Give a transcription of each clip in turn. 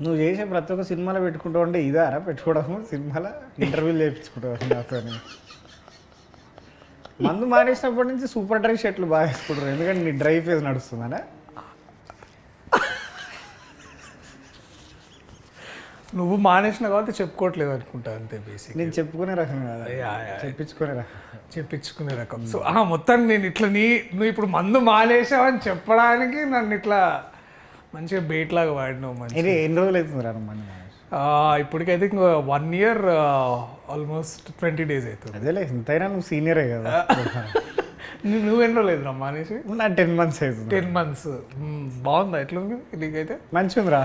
నువ్వు చేసే ప్రతి ఒక్క సినిమాలో పెట్టుకుంటావు అంటే ఇదారా పెట్టుకోవడము సినిమాలో ఇంటర్వ్యూలు చేయించుకుంటావు నాతో. మందు మానేసినప్పటి నుంచి సూపర్ డ్రై షర్ట్లు బాగా వేసుకుంటారు, ఎందుకంటే నీ డ్రై ఫేజ్ నడుస్తుందనా. నువ్వు మానేసిన కాబట్టి చెప్పుకోవట్లేదు అనుకుంటా అంతే బేసిక్. నేను చెప్పుకునే రకం కదా, చెప్పించుకునే రకం. చెప్పించుకునే రకం. సో మొత్తం నేను ఇట్లా నువ్వు ఇప్పుడు మందు మానేసావని చెప్పడానికి నన్ను ఇట్లా మంచిగా బేట్ లాగా వాడినావు. మంచి ఎన్ని రోజులు అవుతుంది రా మందు మానేసి? ఇప్పటికైతే ఇంకా 1 year ఆల్మోస్ట్ 20 days అవుతుంది. అదేలే, ఇంతైనా నువ్వు సీనియరే కదా. నువ్వు ఎన్నో లేదు రా మానేసి? నా 10 months అవుతుంది. 10 months. బాగుందా ఎట్లుంది నీకైతే? మంచిగా ఉందిరా.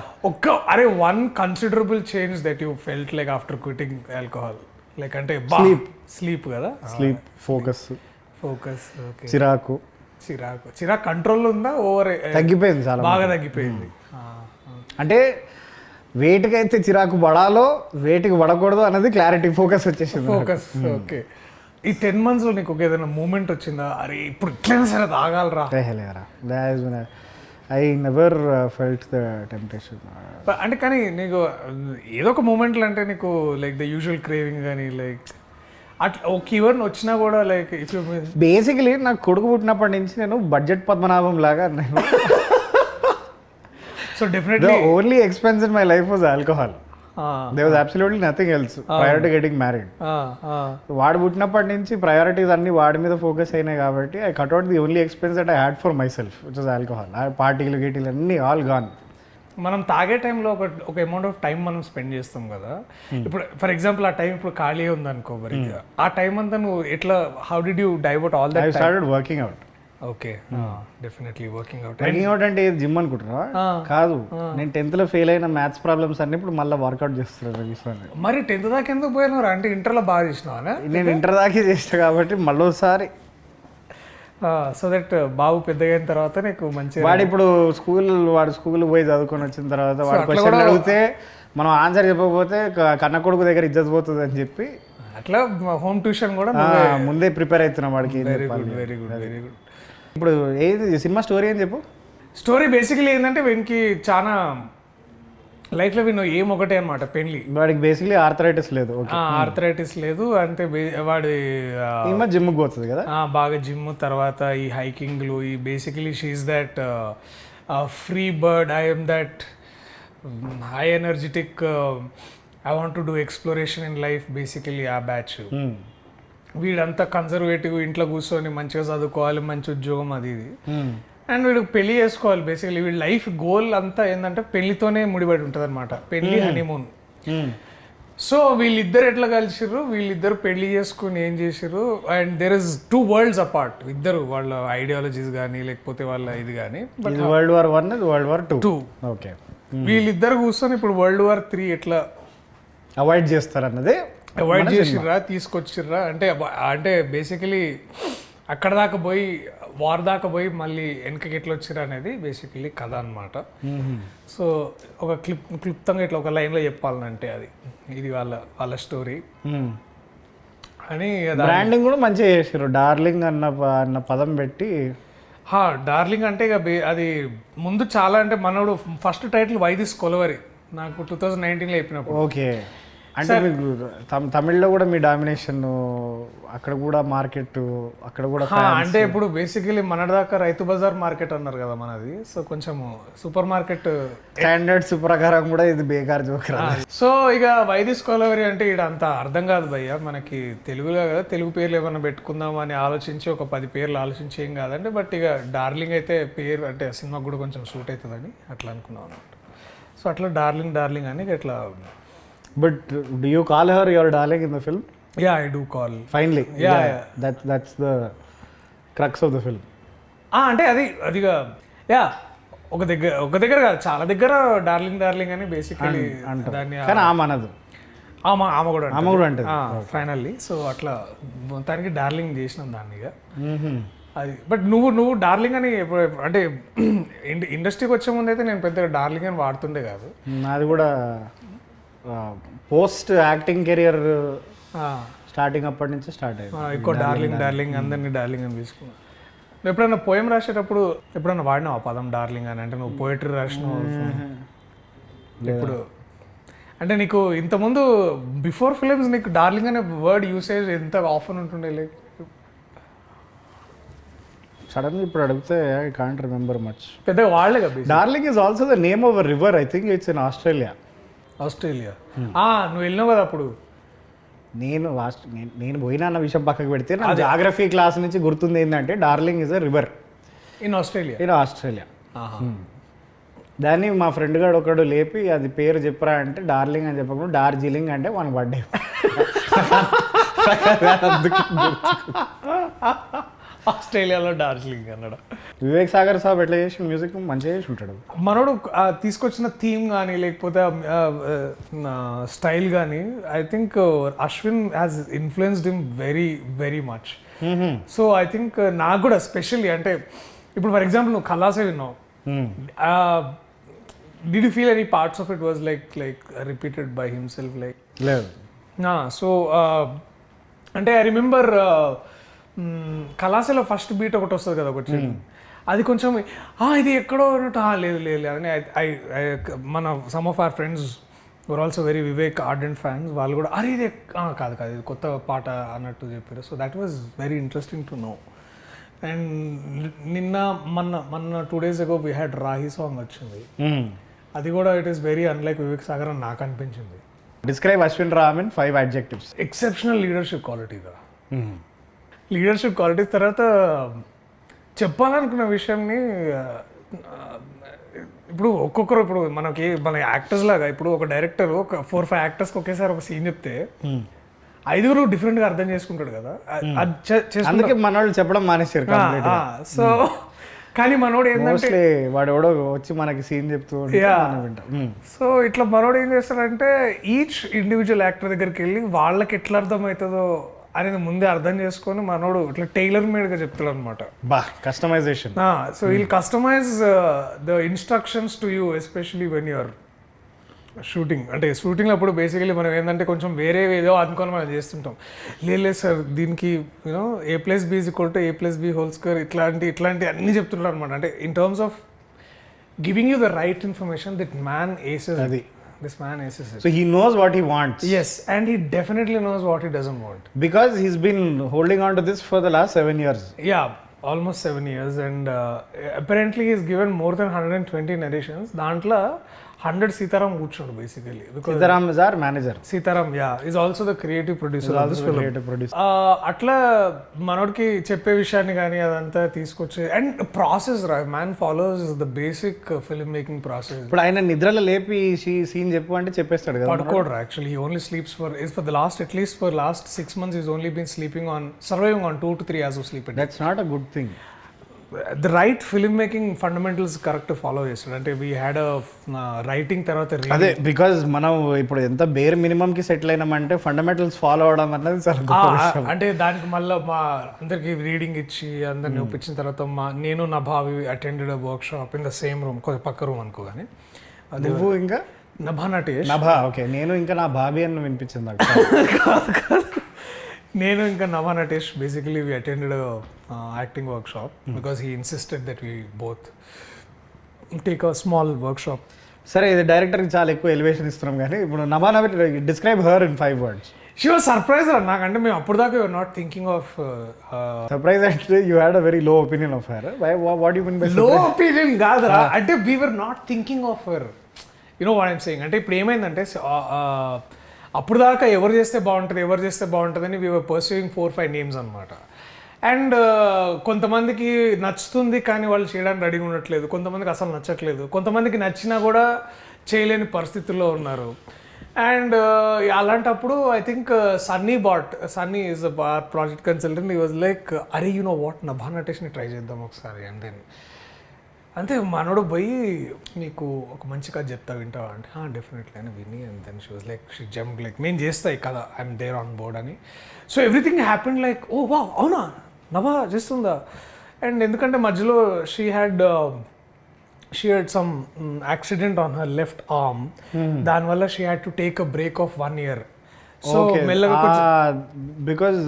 One considerable change that you felt like after quitting alcohol, like అంటే స్లీప్ కదా, స్లీప్, ఫోకస్. ఓకే. చిరాకు కంట్రోల్ ఉందా? ఓవర్ తగ్గిపోయింది, చాలా బాగా తగ్గిపోయింది. అంటే వేటికి అయితే చిరాకు పడాలో వేటికి పడకూడదు అన్నది క్లారిటీ, ఫోకస్ వచ్చేసింది. ఫోకస్. ఓకే. ఈ 10 months లో నీకు ఏదైనా మూమెంట్ వచ్చిందా, అరే ఇప్పుడు ఇట్లయినా సరే తాగాలరా? I never felt the temptation. అంటే కానీ నీకు ఏదో ఒక మూమెంట్లు అంటే నీకు లైక్ ద యూజువల్ క్రేవింగ్ కానీ లైక్ అట్లా ఒక ఈవెంట్ వచ్చినా కూడా లైక్ ఇఫ్ యూ బేసికలీ నాకు కొడుకు పుట్టినప్పటి నుంచి నేను బడ్జెట్ పద్మనాభం లాగా నేను. So definitely only expense in my life was alcohol. There was absolutely nothing else prior to getting married. వాడు పుట్టినప్పటి నుంచి ప్రయారిటీస్ అన్ని వాడి మీద ఫోకస్ అయినాయి కాబట్టి I cut out the only expense that I had for my self which was alcohol. పార్టీలు గీటీలు అన్నీ ఆల్ గాన్. మనం తాగే టైంలో ఒక అమౌంట్ ఆఫ్ టైం మనం స్పెండ్ చేస్తాం కదా. ఇప్పుడు ఫర్ ఎగ్జాంపుల్ ఆ టైం ఇప్పుడు ఖాళీ ఉందనుకో, మరి ఆ టైం అంతా నువ్వు ఎట్లా, how did you divert all that? I started working out. Okay, definitely working out. Working out అంటే జిమ్ అనుకుంటున్నావా? కాదు, నేను 10th లో ఫెయిల్ అయిన మ్యాథ్స్ ప్రాబ్లమ్స్ అన్ని ఇప్పుడు మళ్ళీ వర్కౌట్ చేస్తున్నాను. మరి 10th దాకా ఎందుకు పోయినారు? అంటే ఇంటర్లో బాగా చేసినావా? నేను ఇంటర్ దాకా చేసిన కాబట్టి మళ్ళీ ఒకసారి. సో దట్ బాబు పెద్దగా అయిన తర్వాత నీకు మంచి వాడు ఇప్పుడు వాడు స్కూల్ పోయి చదువుకొని వచ్చిన తర్వాత వాడు క్వశ్చన్ అడిగితే మనం ఆన్సర్ చెప్పకపోతే కన్న కొడుకు దగ్గర ఇజ్జత్ పోతుంది అని చెప్పి అట్లా హోమ్ ట్యూషన్ కూడా ముందే ప్రిపేర్ అవుతున్నాం వాడికి. Very good, very good, very good. ఇప్పుడు ఏది సినిమా స్టోరీ అని చెప్పు. స్టోరీ బేసికలీ ఏంటంటే వీనికి చాలా లైఫ్లో వీను ఏమొకటే అనమాట, పెళ్లి. వాడికి బేసికలీ ఆర్థరైటిస్ లేదు. ఆర్థరైటిస్ లేదు అంటే వాడి జిమ్కి పోతుంది కదా, బాగా జిమ్, తర్వాత ఈ హైకింగ్లు, ఈ basically she's that free bird, I'm that high energetic, I want to do exploration in life, basically ఆ బ్యాచ్. వీడంతా కన్జర్వేటివ్, ఇంట్లో కూర్చొని మంచిగా చదువుకోవాలి, మంచి ఉద్యోగం, అది ఇది. అండ్ వీడు పెళ్లి చేసుకోవాలి. బేసికలీ వీడి లైఫ్ గోల్ అంతా ఏంటంటే పెళ్లితోనే ముడిపడి ఉంటుంది అనమాట, పెళ్లి, హనీమూన్. సో వీళ్ళిద్దరు ఎట్లా కలిసిర్రు, వీళ్ళిద్దరు పెళ్లి చేసుకుని ఏం చేసిర్రు, and there is 2 worlds apart. ఇద్దరు వాళ్ళ ఐడియాలజీస్ కానీ లేకపోతే వాళ్ళ ఇది కానీ. World War I, World War II. Okay. వీళ్ళిద్దరు కూర్చొని ఇప్పుడు World War III ఎట్లా అవాయిడ్ చేస్తారన్నదే, అవాయిడ్ చేసిర్రా, తీసుకొచ్చిర్రా, అంటే బేసికలీ అక్కడ దాకా పోయి వార్ దాకా పోయి మళ్ళీ వెనకకి ఎట్లా వచ్చిర్రా అనేది బేసికలీ కథ అనమాట. సో ఒక క్లుప్తంగా ఇట్లా ఒక లైన్లో చెప్పాలంటే ఇది వాళ్ళ స్టోరీ అని. బ్రాండింగ్ కూడా మంచిగా చేసారు, డార్లింగ్ అన్న పదం పెట్టి. డార్లింగ్ అంటే ఇక అది ముందు చాలా, అంటే మనోడు first title why this Kolaveri నాకు 2019లో చెప్పినప్పుడు. ఓకే, అంటే మీకు తమిళ్లో కూడా మీ డామినేషన్, అక్కడ కూడా మార్కెట్, అక్కడ కూడా అంటే ఇప్పుడు బేసికలీ మనదాకా రైతు బజార్ మార్కెట్ అన్నారు కదా మనది. సో కొంచెం సూపర్ మార్కెట్ స్టాండర్డ్స్ ప్రకారం కూడా ఇది బేకార్ జోకర్. సో ఇక వైదిస్ కొలవరి అంటే ఇక్కడ అంత అర్థం కాదు భయ్య మనకి, తెలుగులో కదా, తెలుగు పేర్లు ఏమైనా పెట్టుకుందాం అని ఆలోచించి ఒక 10 పేర్లు ఆలోచించి ఏం కాదంటే, బట్ ఇక డార్లింగ్ అయితే పేరు అంటే సినిమాకి కూడా కొంచెం సూట్ అవుతుందని అట్లా అనుకున్నాం అనమాట. సో అట్లా డార్లింగ్ అని ఇట్లా. But do you call her your darling in the film? Yeah, I do call. Finally. Yeah. That's the crux of the film. అంటే అదిగా యా ఒక దగ్గర కాదు, చాలా దగ్గర డార్లింగ్ అని బేసికలీ దాన్ని. కానీ ఆమె అనదు, ఆమె కూడా అంటది ఫైనల్లీ. సో అట్లా మొత్తానికి డార్లింగ్ చేసినాం దాన్ని ఇక అది. బట్ నువ్వు డార్లింగ్ అని అంటే ఇండస్ట్రీకి వచ్చే ముందు అయితే నేను పెద్దగా డార్లింగ్ అని వాడుతుండే కాదు. నాది కూడా పోస్ట్ యాక్టింగ్ కెరియర్ స్టార్టింగ్ అప్పటి నుంచి స్టార్ట్ అయ్యింది. ఎక్కువ డార్లింగ్ అందరినీ డార్లింగ్ అని తీసుకున్నాను. నువ్వు ఎప్పుడైనా పోయం రాసేటప్పుడు ఎప్పుడైనా వాడినావు ఆ పదం డార్లింగ్ అని? అంటే నువ్వు పోయిటరీ రాసినావు? ఇప్పుడు అంటే నీకు ఇంతకుముందు బిఫోర్ ఫిలిమ్స్ నీకు డార్లింగ్ అనే వర్డ్ యూసేజ్ ఎంత ఆఫన్ ఉంటుండే లైక్ సడన్గా ఇప్పుడు అడిగితే ఐ కాంట్ రిమెంబర్ మచ్. పెద్దగా వాళ్ళే కదా. Darling is also the name of a river, I think it's in Australia. నువ్వు వెళ్ళినావు కదా అప్పుడు. నేను పోయినా అన్న విషయం పక్కకు పెడితే నా జాగ్రఫీ క్లాస్ నుంచి గుర్తుంది ఏంటంటే darling is a river in Australia. దాన్ని మా ఫ్రెండ్ గారు ఒకడు లేపి అది పేరు చెప్పరా అంటే డార్లింగ్ అని చెప్పకుండా డార్జిలింగ్ అంటే మనకు పడ్డే. ఆస్ట్రేలియాలో డార్జిలింగ్ అన్నాడు. వివేక్ సాగర్ సాబ్ ఎట్లా చేసి మ్యూజిక్ మంచిగా చేసి ఉంటాడు. మనోడు తీసుకొచ్చిన థీమ్ కానీ లేకపోతే స్టైల్ కానీ I think Ashwin has influenced him very very much. So I think నాకు కూడా స్పెషల్లీ అంటే ఇప్పుడు ఫర్ ఎగ్జాంపుల్ నువ్వు ఖలాసే విన్నావు. Did you feel any parts of it was like repeated by himself like? లేదు. So అంటే ఐ రిమెంబర్ కళాశాల ఫస్ట్ బీట్ ఒకటి వస్తుంది కదా ఒకటి, అది కొంచెం ఇది ఎక్కడో లేదు లేదు అని మన some of our friends were also very Vivek ardent fans, వాళ్ళు కూడా ఇది కాదు ఇది కొత్త పాట అన్నట్టు చెప్పారు. So that was very interesting to know. And మొన్న 2 days ago we had Rahi song వచ్చింది. అది కూడా it is very unlike Vivek Sagar అని నాకు అనిపించింది. Describe Ashwin Ram in 5 adjectives. Exceptional leadership క్వాలిటీగా. లీడర్షిప్ క్వాలిటీస్ తర్వాత చెప్పాలనుకున్న విషయంని ఇప్పుడు ఒక్కొక్కరు ఇప్పుడు మన యాక్టర్స్ లాగా ఇప్పుడు ఒక డైరెక్టర్ ఒక 4-5 యాక్టర్స్కి ఒకేసారి ఒక సీన్ చెప్తే 5 డిఫరెంట్గా అర్థం చేసుకుంటాడు కదా. అందుకే మన వాళ్ళు చెప్పడం మానేశారు. సో కానీ మనోడు ఏంటంటే వాడు ఎవడో వచ్చి మనకి సీన్ చెప్తూ. సో ఇట్లా మనోడు ఏం చేస్తాడంటే ఈచ్ ఇండివిజువల్ యాక్టర్ దగ్గరికి వెళ్ళి వాళ్ళకి ఎట్లా అర్థమవుతుందో అనేది ముందే అర్థం చేసుకొని మనోడు ఇట్లా టైలర్ మేడ్గా చెప్తాడు అనమాట. Customization. So we'll customize the instructions to you especially when you're shooting. అంటే షూటింగ్ అప్పుడు బేసికలీ మనం ఏంటంటే కొంచెం వేరే ఏదో అనుకొని మనం చేస్తుంటాం. లేదు సార్ దీనికి యూనో A+B = A+B² ఇట్లాంటి అన్నీ చెప్తుంటారు అనమాట. అంటే in terms of giving you the right information that man aces అది. This man aces it. So he knows what he wants. Yes, and he definitely knows what he doesn't want. Because he's been holding on to this for the last 7 years. Yeah, almost 7 years, and apparently he's given more than 120 narrations. Dantla 100 Sitaram కూర్చోడు basically. Because Sitaram is our manager. Sitaram, yeah, is also the creative producer of this film. Creative producer. అట్లా మనోడికి చెప్పే విషయాన్ని కానీ అదంతా తీసుకొచ్చి and process man follows the basic film making process. ఇప్పుడు ఆయన నిద్రలో లేపి సీన్ చెప్పు అంటే చెప్పేస్తాడు కదా. పడుకోడు actually. He only sleeps for the last at least for last 6 months he's only been sleeping on surviving on 2 to 3 hours of sleep a day. That's not a good thing. The right film making fundamentals correct follow చేస్తాడు. అంటే we had writing తర్వాత అదే because మనం ఇప్పుడు ఎంత bear minimum కి settle అయినామంటే fundamentals follow అవడం అన్నది చాలా గొప్ప విషయం. అంటే దానికి మళ్ళీ మా అందరికి రీడింగ్ ఇచ్చి అందరిని ఒప్పించిన తర్వాత నేను నా భావి attended work shop in the same room, పక్క రూమ్ అనుకో. కానీ నువ్వు ఇంకా నభా ఓకే. నేను ఇంకా నా భావి అని వినిపించింది. నేను ఇంకా Nabha Natesh basically we attended acting workshop because he insisted that we both take a small workshop. సరే ఇది డైరెక్టర్కి చాలా ఎక్కువ ఎలివేషన్ ఇస్తున్నాం కానీ ఇప్పుడు Nabha describe her in 5 words. She was surprise నాకంటే మేము అప్పుడు దాకా you are not thinking of surprise అంటే you had a very low opinion of her. What you mean by low opinion కాదురా, అంటే we were not thinking of her. You know what I'm saying. అంటే ఇప్పుడు ఏమైందంటే అప్పుడు దాకా ఎవరు చేస్తే బాగుంటుంది అని వీ వర్ పర్సూయింగ్ 4-5 names అనమాట. అండ్ కొంతమందికి నచ్చుతుంది కానీ వాళ్ళు చేయడానికి రెడీగా ఉండట్లేదు, కొంతమందికి అసలు నచ్చట్లేదు, కొంతమందికి నచ్చినా కూడా చేయలేని పరిస్థితుల్లో ఉన్నారు. అండ్ అలాంటప్పుడు I think Sunny is project consultant. He was like అరే యు నో వాట్ నభా నటేష్ని ట్రై చేద్దాం ఒకసారి. అండ్ దెన్ అంతే మనోడు పోయి నీకు ఒక మంచి కథ చెప్తా వింటావా అంటే డెఫినెట్లీ అని విని. And then she was like she jump like నేను చేస్తా ఈ కథ, ఐఎమ్ దేర్ ఆన్ బోర్డ్ అని. So everything happened like oh wow అవునా నభా చేస్తుందా. అండ్ ఎందుకంటే మధ్యలో she had some accident on her left arm. దానివల్ల she had to take a break of 1 year. So మెల్లగా because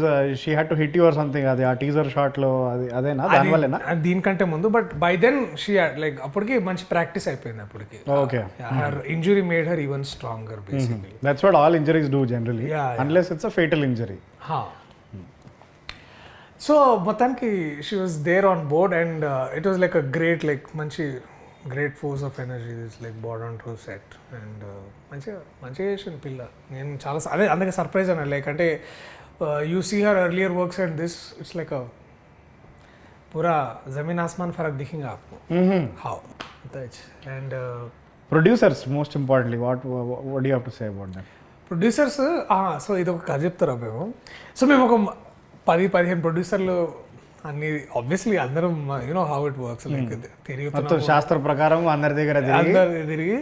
she had to hit you or something, అది ఆ teaser shot లో అది అదేనా దానివల్లనా? దీనికంటే ముందు, but by then she like అప్పటికి మంచి ప్రాక్టీస్ అయిపోయింది అప్పటికి. Okay, her injury made her even stronger basically. That's what all injuries do generally, unless it's a fatal injury. So మొత్తానికి she was there on board and it was like a great, like మంచి great force of energy this like board on to set. And మంచిగా చేసింది పిల్ల. నేను చాలా అదే అందుకే surprise అన్నా, లైక్ అంటే you see her earlier works and this it's like పూరా జమీన్ ఆస్మాన్ ఫరక్ దిఖేగా ఆప్కో. How and producers most importantly what you have to say about that? Producers, so ఇది ఒక కథ చెప్తారా మేము. సో మేము ఒక 10-15 ప్రొడ్యూసర్లు అన్ని, ఆబ్వియస్లీ అందరం you know how it works, like మొత్తం శాస్త్ర ప్రకారం అందరి దగ్గర తిరిగి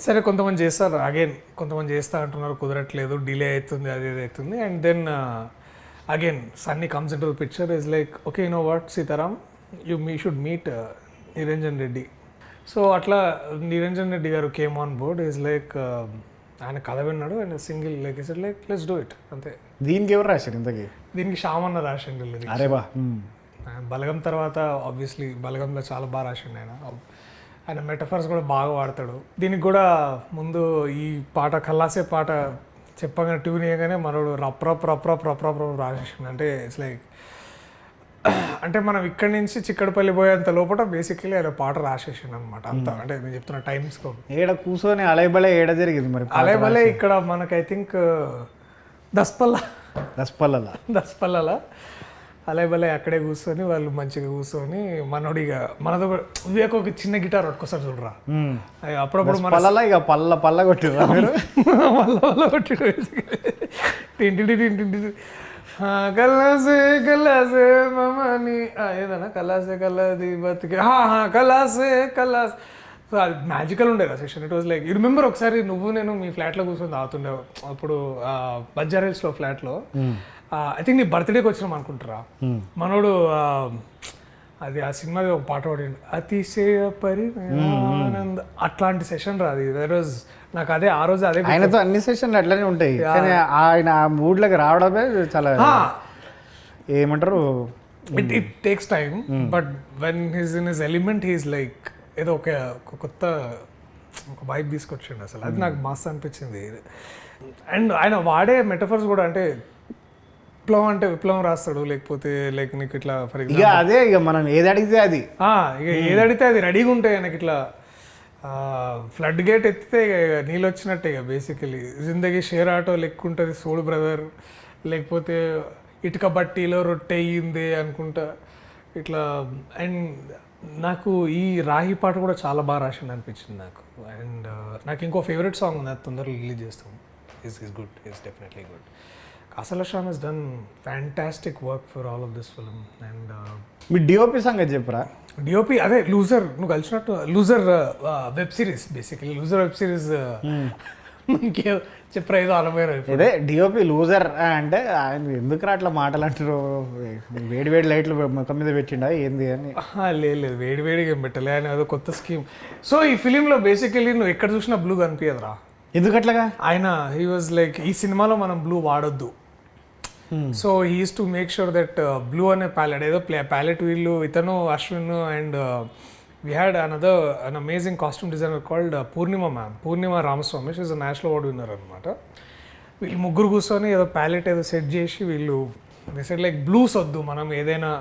సరే కొంతమంది చేస్తారు, అగైన్ కొంతమంది చేస్తా అంటున్నారు, కుదరట్లేదు, డిలే అవుతుంది, అది ఇది అవుతుంది. And then again Sunny comes in to the picture, is like okay you know what Sitaram, me should meet Niranjan Reddy. So అట్లా నిరంజన్ రెడ్డి గారు came on board. Is like ఆయన కథ విన్నాడు and single like is like let's do it అంతే. దీనికి ఎవరు రాశారు ఇంతకీ? దీనికి శ్యామన్న రాసిండు. అరే బా, బలగం తర్వాత ఆబ్వియస్లీ బలగంలో చాలా బాగా రాసిండు ఆయన. ఆయన మెటఫర్స్ కూడా బాగా వాడతాడు. దీనికి కూడా ముందు ఈ పాట కల్లాసే పాట చెప్పగానే ట్యూన్ చేయగానే మనోడు రప్ రాసేసిండు. అంటే ఇట్స్ లైక్ అంటే మనం ఇక్కడి నుంచి చిక్కడపల్లి పోయేంత లోపల బేసికలీ ఆయన పాట రాసేసిండు అనమాట అంతా. అంటే నేను చెప్తున్నా టైమ్ స్కోప్. ఏడ కూర్చొని అలైబలే ఏడ జరిగింది మరి? అలైబలే ఇక్కడ మనకు ఐ థింక్ దస్పల్లల అలైబలే అక్కడే కూర్చొని వాళ్ళు మంచిగా కూర్చొని మనోడిగా మనతో వివేక్ ఒక చిన్న గిటార్ పట్టుకోసారి చూడరా, అప్పుడప్పుడు మన ఇక పల్ల కొట్టి టింటి కల్లాసే మమాని ఏదన్నా కల్లాది బతికే కల్లాసే. సో అది మ్యాజికల్ ఉండేది ఆ session. It was like you remember ఒకసారి నువ్వు నేను మీ ఫ్లాట్లో కూర్చొని తాగుతుండే అప్పుడు బంజారాహిల్స్లో ఫ్లాట్లో. ఐ థింక్ నీ బర్త్డేకి వచ్చినాం అనుకుంటారా. మనోడు అది ఆ సినిమాది ఒక పాట పాడిండు, అతిశయ పరిణానంద, అట్లాంటి సెషన్ రా అది. దట్ వాజ్ నాకు అదే ఆ రోజు అదే. ఆయనతో అన్ని సెషన్లు అట్లనే ఉంటాయి, కానీ ఆయన ఆ మూడ్లోకి రావడమే చాలా ఏమంటారు, it takes time. But when he's in his element he's like ఏదో ఒక కొత్త ఒక వైబ్ తీసుకొచ్చిండు అసలు. అది నాకు మస్తు అనిపించింది. అండ్ ఆయన వాడే మెటఫర్స్ కూడా, అంటే విప్లవం అంటే విప్లవం రాస్తాడు, లేకపోతే లైక్ నీకు ఇట్లా ఫర్ ఎగ్జాంపుల్ అదే ఇక మనం ఏది అడిగితే అది, ఇక ఏది అడిగితే అది రెడీగా ఉంటాయి ఆయనకి. ఇట్లా ఫ్లడ్ గేట్ ఎత్తితే ఇక నీళ్ళు వచ్చినట్టే ఇక బేసికలీ. జిందగీ షేర్ ఆటో లెక్క ఉంటుంది సోడు బ్రదర్, లేకపోతే ఇటుక బట్టీలో రొట్టె అయ్యింది అనుకుంటా ఇట్లా. అండ్ నాకు ఈ రాహి పాట కూడా చాలా బాగా రాసింది అనిపించింది నాకు. అండ్ నాకు ఇంకో ఫేవరెట్ సాంగ్ ఉంది, అది తొందరగా రిలీజ్ చేస్తాం. Is good, is definitely good. Asal Sham has done fantastic work for all of this film. And మీ డిఓపి సంగతి చెప్పరా? డిఓపి అదే లూజర్, నువ్వు కలిసినట్టు Loser web series, basically Loser web series చెప్పరా ఏదో అనుభవం. అదే డిఓపి లూజర్ అంటే ఆయన ఎందుకు అట్లా మాటలు అంటారు? వేడి లైట్లు ముఖం మీద పెట్టిండా ఏంది అని? లేదు వేడిగా ఏం పెట్టలే, ఆయన అదో కొత్త స్కీమ్. సో ఈ ఫిలింలో బేసికలీ నువ్వు ఎక్కడ చూసినా బ్లూ కనిపించదురా. ఎందుకు అట్లాగా? ఆయన హీ వాజ్ లైక్ ఈ సినిమాలో మనం బ్లూ వాడొద్దు. So he uses to make sure that blue అనే ప్యాలెట్, ఏదో ప్యాలెట్ వీళ్ళు ఇతను Ashwin and we had an amazing costume designer called Purnima Ramaswamy. She is a national award winner అనమాట. వీళ్ళు ముగ్గురు కూర్చొని ఏదో ప్యాలెట్ ఏదో సెట్ చేసి వీళ్ళు సెట్ లైక్ బ్లూస్ వద్దు, మనం ఏదైనా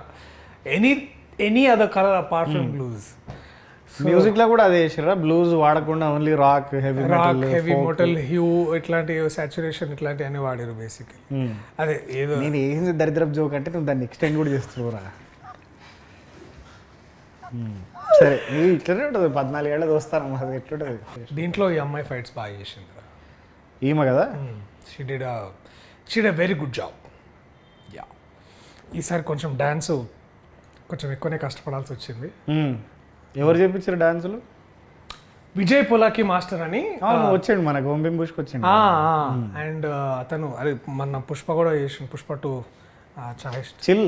any other colour apart from blues. Music లో కూడా అదే చేసారా? బ్లూస్ వాడకుండా only rock, heavy metal, hue ఇట్లాంటి సాచురేషన్ ఇట్లాంటి అన్ని వాడారు బేసిక్లీ. అదే ఏదో నేను ఏంది దరిద్రపు జోక్ అంటే నువ్వు దాన్ని ఎక్స్టెండ్ కూడా చేస్తున్నావురా. సరే ఇట్లనే ఉంటుంది, 14 ఏళ్ళ దోస్తాను అది ఎట్లుంటుంది. దీంట్లో ఈ అమ్మాయి ఫైట్స్ బాగా చేసింది ఈమె కదా. She did a very good job. Yeah, ఈసారి కొంచెం డ్యాన్స్ కొంచెం ఎక్కువనే కష్టపడాల్సి వచ్చింది. ఎవరు చేపించారు డాన్సులు? విజయ్ పొలాకి మాస్టర్ అని వచ్చాడు మనకు, ఓం బిం బుష్కి వచ్చిండు. అండ్ అతను అదే మన పుష్ప కూడా చేసిండు, పుష్ప 2 చిల్.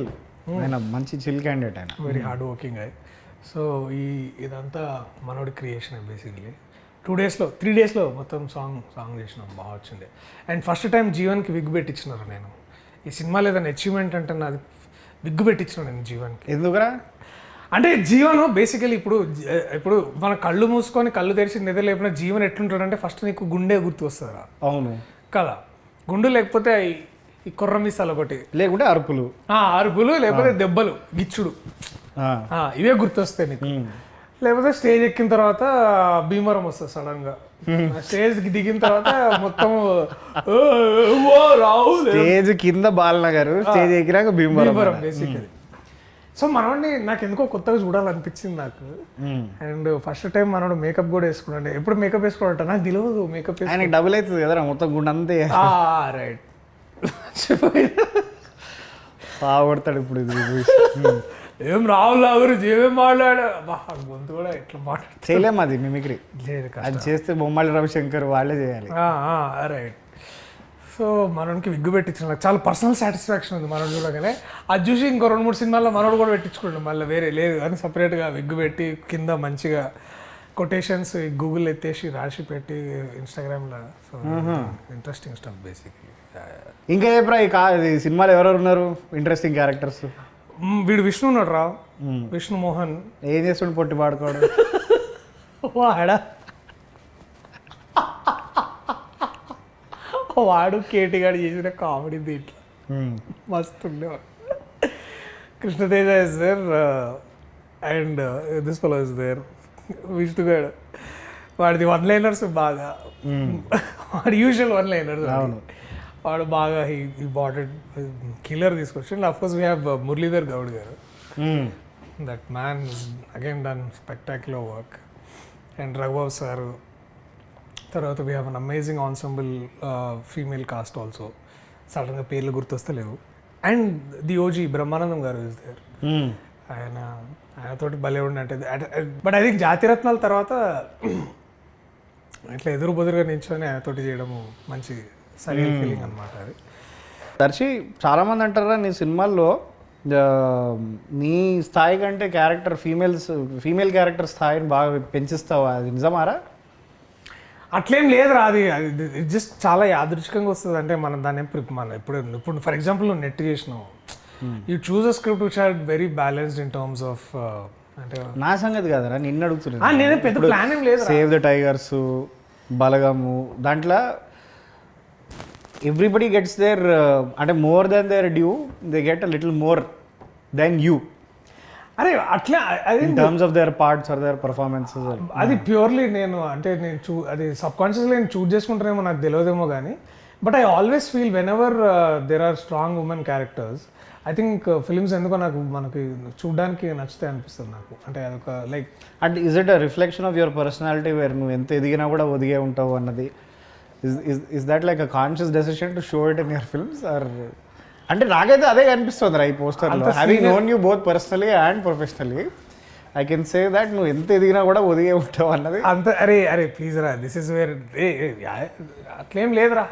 ఆయన మంచి చిల్ క్యాండిడేట్, ఆయన వెరీ హార్డ్ వర్కింగ్ అయ్యి. సో ఇదంతా మనోడి క్రియేషన్ బేసికలీ. 2 daysలో 3 daysలో మొత్తం సాంగ్ చేసినాం, బాగా వచ్చింది. అండ్ ఫస్ట్ టైం జీవన్కి విగ్ పెట్టించినారు. నేను ఈ సినిమాలో ఏదైనా అచీవ్మెంట్ అంటే నాది విగ్ పెట్టించిన నేను జీవన్కి. ఎందుకురా? అంటే జీవన్ బేసికలీ ఇప్పుడు మన కళ్ళు మూసుకొని కళ్ళు తెరిచి నిద్ర లేపిన జీవన్ ఎట్లుంటాడంటే ఫస్ట్ నీకు గుండె గుర్తు వస్తుందిరా. అవును కదా, గుండు లేకపోతే ఈ కుర్ర మీసాలు ఒకటి, లేకుంటే అరుపులు, అరుపులు, లేకపోతే దెబ్బలు, గిచ్చుడు, ఇవే గుర్తొస్తాయి నీకు. లేకపోతే స్టేజ్ ఎక్కిన తర్వాత భీమవరం వస్తుంది సడన్ గా. స్టేజ్ దిగిన తర్వాత మొత్తం స్టేజ్ కింద బాలనగర్, స్టేజ్ ఎక్కినాక భీమవరం బేసికలీ. సో మనోడిని నాకు ఎందుకో కొత్తగా చూడాలనిపించింది నాకు. అండ్ ఫస్ట్ టైం మనోడు మేకప్ కూడా వేసుకున్నాడు. ఎప్పుడు మేకప్ వేసుకోవట నాకు తెలియదు. మేకప్ ఆయనకి డబుల్ అవుతుంది కదా మొత్తం గుండె అంతే. రైట్, బాగుపడతాడు ఇప్పుడు. ఇది ఏం రావులా గురించి ఏమేం మాట్లాడా, గొంతు కూడా ఎట్లా మాట్లాడు చేయలేము, అది మిమిక్రీ లేదు. అది చేస్తే బొమ్మాలి రవిశంకర్ వాళ్ళే చేయాలి. రైట్. సో మనోడికి విగ్గు పెట్టించిన నాకు చాలా పర్సనల్ సాటిస్ఫాక్షన్ ఉంది మనోడు చూడగానే. అది చూసి ఇంకో 2-3 సినిమాల్లో మనోడు కూడా పెట్టించుకోండి, మళ్ళీ వేరే లేదు అని సపరేట్గా విగ్గు పెట్టి కింద మంచిగా కొటేషన్స్ గూగుల్ ఎత్తేసి రాసి పెట్టి ఇన్స్టాగ్రామ్లో. So interesting stuff basically. ఇంకా ఏప్రా ఈ సినిమాలో ఎవరెవరు ఉన్నారు ఇంట్రెస్టింగ్ క్యారెక్టర్స్? వీడు విష్ణు ఉన్నాడు రా, విష్ణు మోహన్. ఏం చేస్తుండు పొట్టి పాడుకోవడం? వాడా వాడు కేటీగాడు చేసిన కామెడీ దీంట్లో మస్తు ఉండేవాడు. Krishnateja is there and this fellow is there. విష్ణుగాడు వాడిది 1-liners బాగా, వాడి యూజువల్ 1-liners. వాడు బాగా ఈ బాటెడ్ కిల్లర్ తీసుకొచ్చి. Of course we have Muralidhar Goud garu. That man is again done spectacular work. And Raghubabu sir. తర్వాత we have an amazing ensemble female cast also. సడన్గా పేర్లు గుర్తొస్తలేవు. And the OG Brahmanandam garu is there. ఆయనతోటి భలే ఉండే. అంటే బట్ ఐ థింక్ జాతిరత్నాల తర్వాత ఇట్లా ఎదురు బదురుగా నిల్చొని ఆయనతోటి చేయడము మంచి సరైన ఫీలింగ్ అనమాట అది. దర్శి చాలామంది అంటారా నీ సినిమాల్లో నీ స్థాయి కంటే ఫీమేల్ క్యారెక్టర్ స్థాయిని బాగా పెంచిస్తావా? అది నిజమారా? అట్లేం లేదురా, అది జస్ట్ చాలా యాదృచ్ఛికంగా వస్తుంది. అంటే మనం దాన్ని ఇప్పుడు ఫర్ ఎగ్జాంపుల్ నువ్వు నెట్ చేసినావు, you choose a script which are very balanced in terms of. అంటే నా సంగతి కదరా, నిన్ను అడుగుతున్నా. నేనే పెద్ద ప్లాన్ ఏం లేదు. సేవ్ ద టైగర్స్, బలగము, దాంట్లో ఎవ్రీబడి గెట్స్ దేర్ అంటే more than their due, they get a little more than you. అరే అట్లా అది in terms of their parts are their performances. అది ప్యూర్లీ నేను అది సబ్ కాన్షియస్లీ నేను చూజ్ చేసుకుంటానేమో నాకు తెలియదేమో కానీ, but I always feel whenever there are strong women characters, I think films ఎందుకో మనకి చూడడానికి నచ్చుతాయి అనిపిస్తుంది నాకు. అంటే అదొక లైక్ అంటే is it a reflection of your personality where నువ్వు ఎంత ఎదిగినా కూడా ఒదిగే ఉంటావు అన్నది? Is that like a conscious decision to show it in your films or? అంటే నాకైతే అదే కనిపిస్తుంది రా ఈ పోస్టర్లో. Having known you both personally and professionally, I can say that నువ్వు ఎంత ఎదిగినా కూడా ఒదిగే ఉంటావు అన్నది. అంత అరే ప్లీజ్ రా, దిస్ ఇస్ వేర్ అట్లేం లేదురా.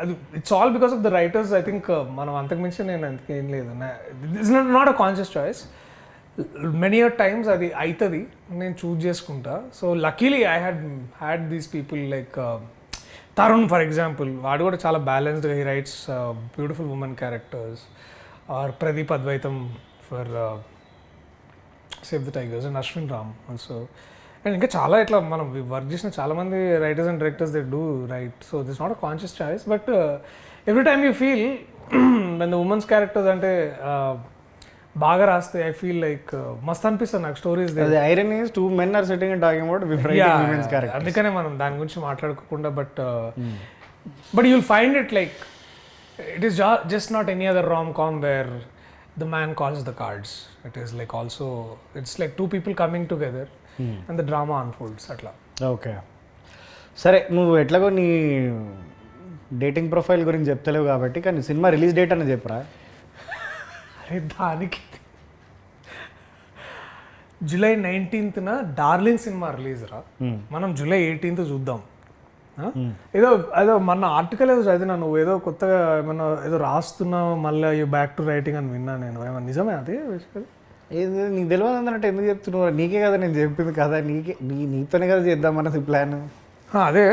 అది it's all because of the writers. I think మనం అంతకుమించి నేను అంతకేం లేదు. It's not a conscious choice. Many times అది అవుతుంది, నేను చూజ్ చేసుకుంటా. So luckily I had these people like Tarun for example. వాడు కూడా చాలా బ్యాలెన్స్డ్గా he writes beautiful women characters. Or Pradeep Advaitham for save the tigers and Ashwin Ram also. And ఇంకా చాలా ఇట్లా మనం వర్క్ చేసిన చాలామంది writers and directors they do right. So this not a conscious choice, but every time you feel when the women's characters అంటే బాగా రాస్తే I feel like మస్త్ అనిపిస్తుంది నాకు stories. Iron is 2 men are sitting and talking about women's characters. అందుకనే మనం దాని గురించి మాట్లాడుకోకుండా, but you'll find it like it is just not any other rom-com where the man calls the cards. It is like also it's like 2 people coming together and the drama unfolds atla. Okay సరే, నువ్వు ఎట్లాగో నీ dating profile గురించి చెప్తలేవు కాబట్టి, కానీ cinema release date అని చెప్పరా? అరే దానికి July 19th darling cinema release రా. మనం జూలై 18th చూద్దాం. ఏదో మన ఆర్టికల్ ఏదో చదివినా, నువ్వు ఏదో కొత్తగా ఏమన్నా ఏదో రాస్తున్నావు మళ్ళీ యూ బ్యాక్ టు రైటింగ్ అని విన్నా నేను. ఏమన్నా నిజమే అది? నీకు తెలియదు అన్నట్టు ఎందుకు చెప్తున్నావు? నీకే కదా నేను చెప్పింది కదా, నీతోనే కదా చేద్దామన్నది ప్లాన్. అదే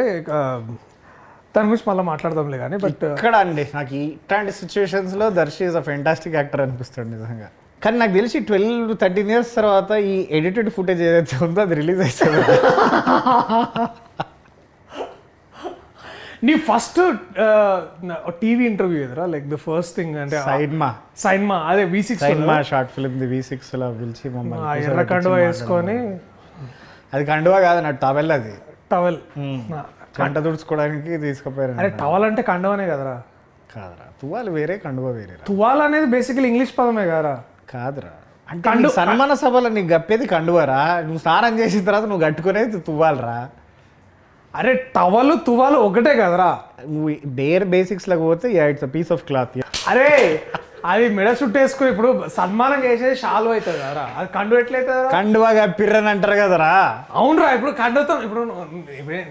దాని గురించి మళ్ళీ మాట్లాడదాంలే కానీ బట్ ఇక్కడ అండి నాకు ఇట్లాంటి సిచ్యువేషన్స్లో Darshi is a fantastic actor అనిపిస్తాడు నిజంగా. కానీ నాకు తెలిసి 12-13 years తర్వాత ఈ ఎడిటెడ్ ఫుటేజ్ ఏదైతే ఉందో అది రిలీజ్ అవుతుంది. నీ ఫస్ట్ టీవీ ఇంటర్వ్యూ ఎదురా లైక్ ద ఫస్ట్ థింగ్ అంటే సైన్మా అదే V6 సైన్మా షార్ట్ ఫిల్మ్ ది V6లో పిలిచి మమ్మల్ని ఎర్ర కండువా వేసుకొని, అది కండువా కాదు నా టవల్, అది టవల్ కంట తుడుచుకోవడానికి తీసుకుపోయారు. అరే టవల్ అంటే కండువానే కదరా? కాదురా, తువ్వాలు వేరే కండువా వేరే. తువాల్ అనేది బేసికలీ ఇంగ్లీష్ పదమే కదరా? కాదురా, అంటే సన్మాన సభలో నీకు గప్పేది కండువారా, నువ్వు స్నానం చేసిన తర్వాత నువ్వు కట్టుకునేది తువ్వాలరా. అరే టవల్ తువాలు ఒకటే కదరా? నువ్వు బేర్ బేసిక్స్లోకి పోతే it's a piece of cloth. అరే అది మెడ చుట్టేసుకుని ఇప్పుడు సన్మానం చేసేది షాలు అవుతుంది కదరా, అది కండు ఎట్లయితుంది? కండువా కప్పిర్రని అంటారు కదరా. అవునరా, ఇప్పుడు కండువతో ఇప్పుడు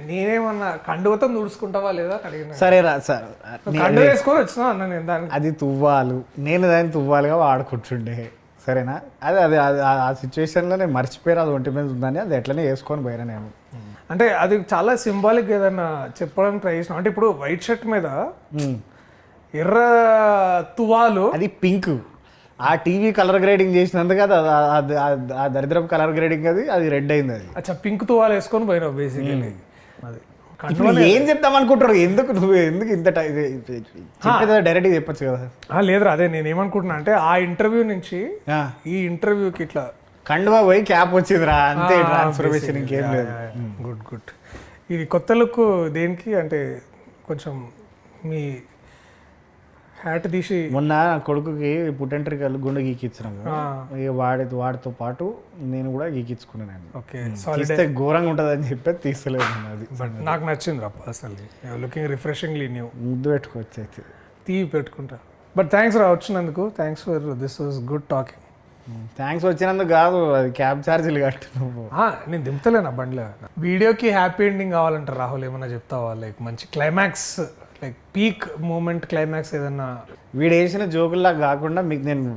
నేనేమన్నా కండువతో తుడుచుకుంటావా లేదా అడిగిన. సరేరా సార్, కండు వేసుకొని వచ్చినా అన్న నేను దాన్ని. అది తువ్వాలు, నేను దాన్ని తువ్వాలుగా వాడుకుంటుండే, సరేనా? అదే ఆ సిచ్యువేషన్లో నేను మర్చిపోయారు అది ఒంటి మీద ఉందని, అది ఎట్లనే వేసుకొని పోయినా నేను. అంటే అది చాలా సింబాలిక్ ఏదన్నా చెప్పడానికి ట్రై చేసిన. అంటే ఇప్పుడు వైట్ షర్ట్ మీద ఎర్ర తువాలు, అది పింక్. ఆ టీవీ కలర్ గ్రేడింగ్ చేసినందుకు అది ఆ దరిద్రపు కలర్ గ్రేడింగ్ అది రెడ్ అయింది. అది అచ్చా పింక్ తువాలు వేసుకొని పోయినావు బేసికలీ. అది ఏం చెప్తాం అనుకుంటారు, ఎందుకు ఇంత డైరెక్ట్గా చెప్పచ్చు కదా. లేదురా, అదే నేను ఏమనుకుంటున్నా అంటే ఆ ఇంటర్వ్యూ నుంచి ఈ ఇంటర్వ్యూకి ఇట్లా కండువా పోయి క్యాప్ వచ్చిందిరా, అంతే ట్రాన్స్ఫర్మేషన్, ఇంకేం లేదు. గుడ్. ఇది కొత్త లుక్ దేనికి అంటే కొంచెం మీ హ్యాట్ తీసి మొన్న కొడుకుకి పుట్టెంట్రికలు గుండె గీకిచ్చినాము, ఇక వాడితో పాటు నేను కూడా గీకించుకున్నాను. ఓకే, తీస్తే ఘోరంగా ఉంటుంది అని చెప్పి తీస్తలేదు. అది బట్ నాకు నచ్చింది రా పర్సనల్లీ, లుకింగ్ రిఫ్రెషింగ్లీ న్యూ. ముద్దు పెట్టుకోవచ్చు అయితే, తీవి పెట్టుకుంటా. బట్ థ్యాంక్స్ రా వచ్చినందుకు, thanks for this was good talking. Thanks వచ్చినందుకు కాదు, అది క్యాబ్ ఛార్జీలు కట్టు నువ్వు. నేను దింపుతలేనా బండిలో. వీడియోకి హ్యాపీ ఎండింగ్ కావాలంటారు రాహుల్, ఏమన్నా చెప్తావా? లైక్ మంచి climax, like peak moment climax ఏదన్నా. వీడు వేసిన జోకుల్లా కాకుండా మీకు నేను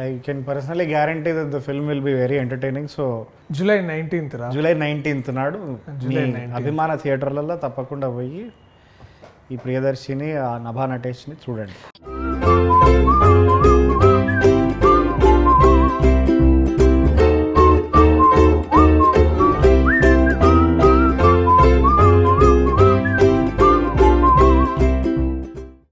I can personally guarantee that the film will be very entertaining. So July 19th July 19th నాడు అభిమాన థియేటర్లలో తప్పకుండా పోయి ఈ ప్రియదర్శిని, ఆ నభా నటేష్ని చూడండి.